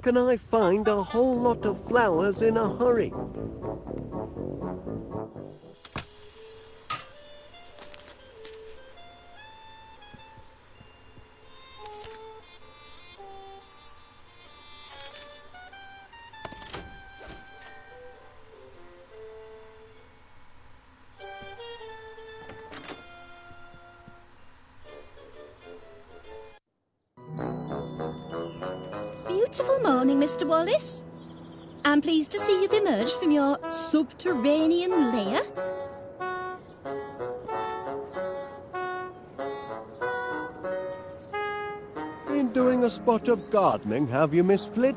can I find a whole lot of flowers in a hurry? Beautiful morning, Mr. Wallace. I'm pleased to see you've emerged from your subterranean lair. Been doing a spot of gardening, have you, Miss Flit?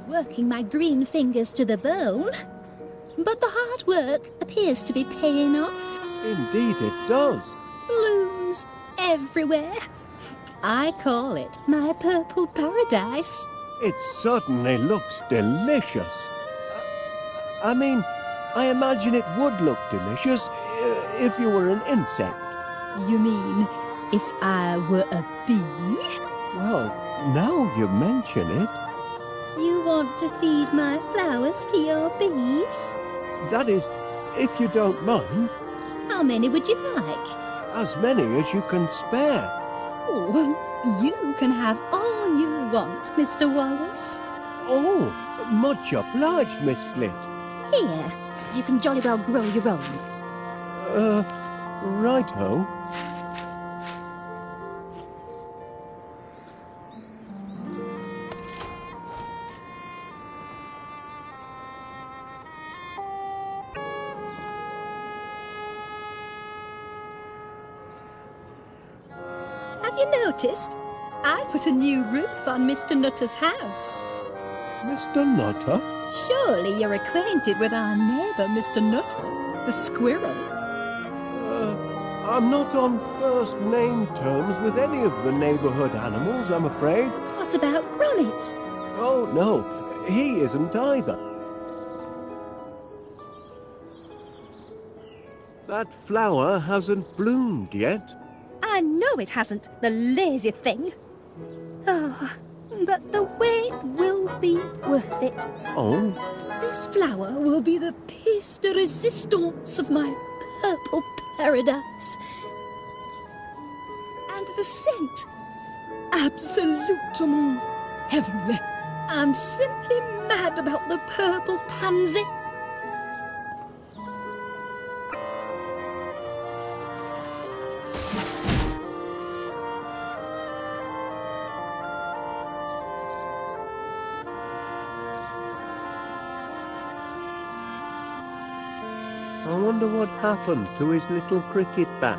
Working my green fingers to the bone. But the hard work appears to be paying off. Indeed it does. Blooms everywhere. I call it my purple paradise. It certainly looks delicious. I mean, I imagine it would look delicious if you were an insect. You mean if I were a bee? Well, now you mention it. You want to feed my flowers to your bees? That is, if you don't mind. How many would you like? As many as you can spare. Oh, you can have all you want, Mr. Wallace. Oh, much obliged, Miss Flit. Here, you can jolly well grow your own. Right-ho. Have you noticed? I put a new roof on Mr. Nutter's house. Mr. Nutter? Surely you're acquainted with our neighbour, Mr. Nutter, the squirrel. I'm not on first name terms with any of the neighbourhood animals, I'm afraid. What about Gromit? Oh, no, he isn't either. That flower hasn't bloomed yet. I know it hasn't, the lazy thing. Oh, but the wait will be worth it. Oh? This flower will be the piece de resistance of my purple paradise. And the scent, absolutement heavenly. I'm simply mad about the purple pansy. I wonder what happened to his little cricket bat.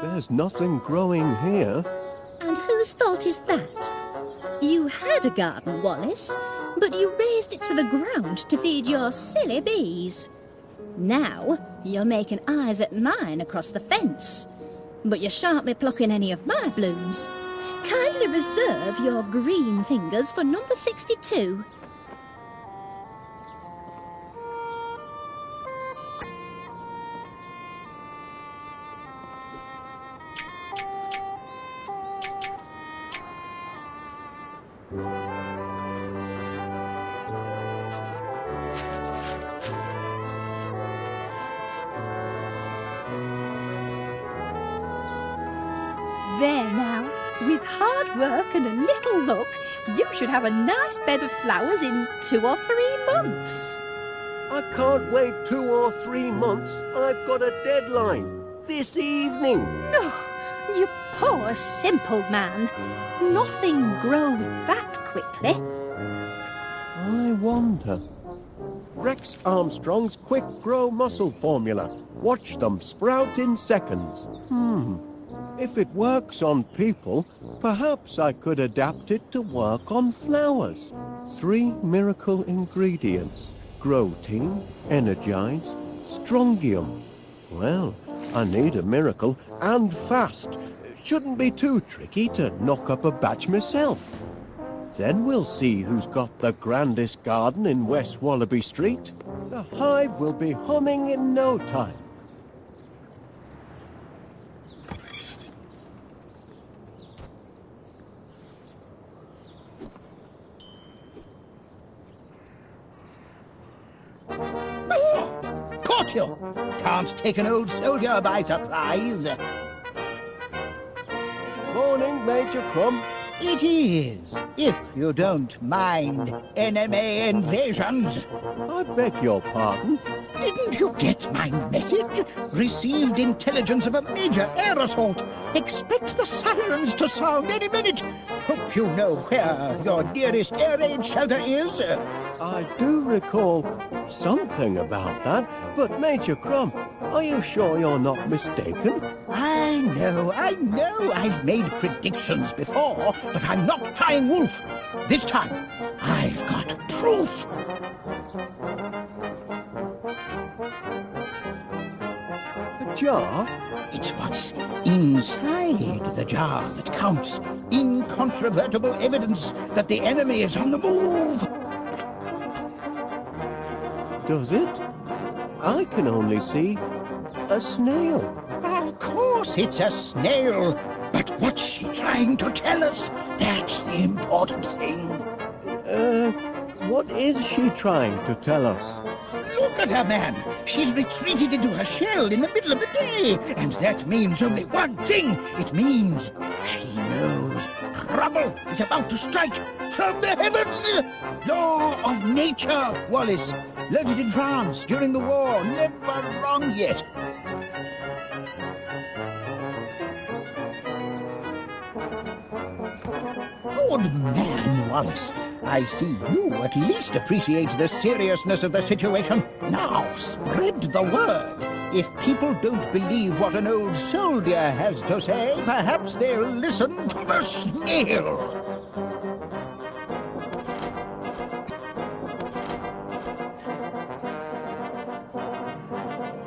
There's nothing growing here. And whose fault is that? You had a garden, Wallace, but you raised it to the ground to feed your silly bees. Now you're making eyes at mine across the fence, but you shan't be plucking any of my blooms. Kindly reserve your green fingers for number 62. There now. With hard work and a little luck, you should have a nice bed of flowers in 2 or 3 months. I can't wait 2 or 3 months. I've got a deadline. This evening. Oh, you poor, simple man. Nothing grows that quickly. I wonder. Rex Armstrong's Quick Grow Muscle Formula. Watch them sprout in seconds. If it works on people, perhaps I could adapt it to work on flowers. 3 miracle ingredients. Grow-team, Energize, Strongium. Well, I need a miracle, and fast. Shouldn't be too tricky to knock up a batch myself. Then we'll see who's got the grandest garden in West Wallaby Street. The hive will be humming in no time. got you. Can't take an old soldier by surprise. Morning, Major Crum. It is, if you don't mind enemy invasions. I beg your pardon. Didn't you get my message? Received intelligence of a major air assault. Expect the sirens to sound any minute. Hope you know where your nearest air raid shelter is. I do recall something about that, but Major Crum, are you sure you're not mistaken? I know. I've made predictions before, but I'm not crying wolf. This time, I've got proof. A jar? It's what's inside the jar that counts. Incontrovertible evidence that the enemy is on the move. Does it? I can only see a snail. Of course it's a snail. But what's she trying to tell us? That's the important thing. What is she trying to tell us? Look at her, man. She's retreated into her shell in the middle of the day. And that means only one thing. It means she knows trouble is about to strike from the heavens. Law of nature, Wallace. Learned it in France during the war. Never wrong yet. Good man, Wallace. I see you at least appreciate the seriousness of the situation. Now, spread the word. If people don't believe what an old soldier has to say, perhaps they'll listen to the snail.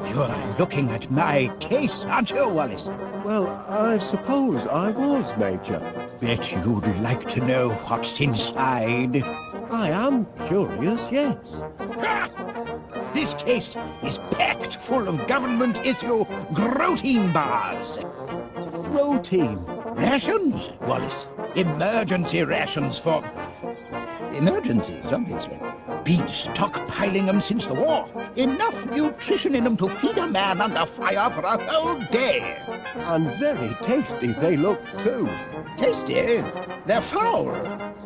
You're looking at my case, aren't you, Wallace? Well, I suppose I was, Major. Bet you'd like to know what's inside. I am curious, yes. Ha! This case is packed full of government-issue protein bars. Routine. Rations, Wallace. Emergency rations for... emergencies, obviously. Been stockpiling them since the war. Enough nutrition in them to feed a man under fire for a whole day. And very tasty they look, too. Tasty? They're foul,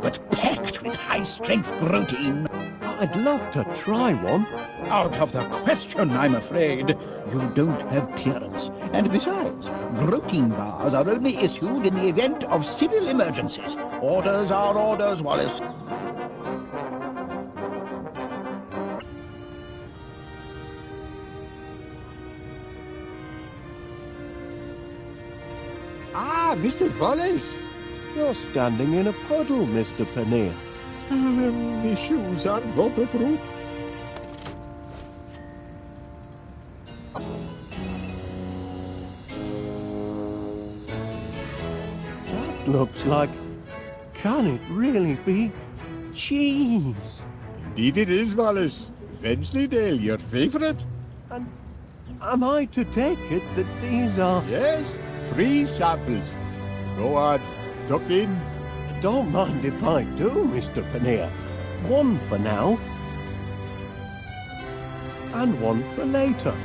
but packed with high-strength protein. I'd love to try one. Out of the question, I'm afraid. You don't have clearance. And besides, protein bars are only issued in the event of civil emergencies. Orders are orders, Wallace. Ah, Mr. Wallace. You're standing in a puddle, Mr. Paneer. My shoes aren't waterproof. That looks like... Can it really be cheese? Indeed it is, Wallace. Wensleydale, your favorite? And am I to take it that these are... Yes, free samples. Go on, tuck in. Don't mind if I do, Mr. Paneer. One for now. And one for later.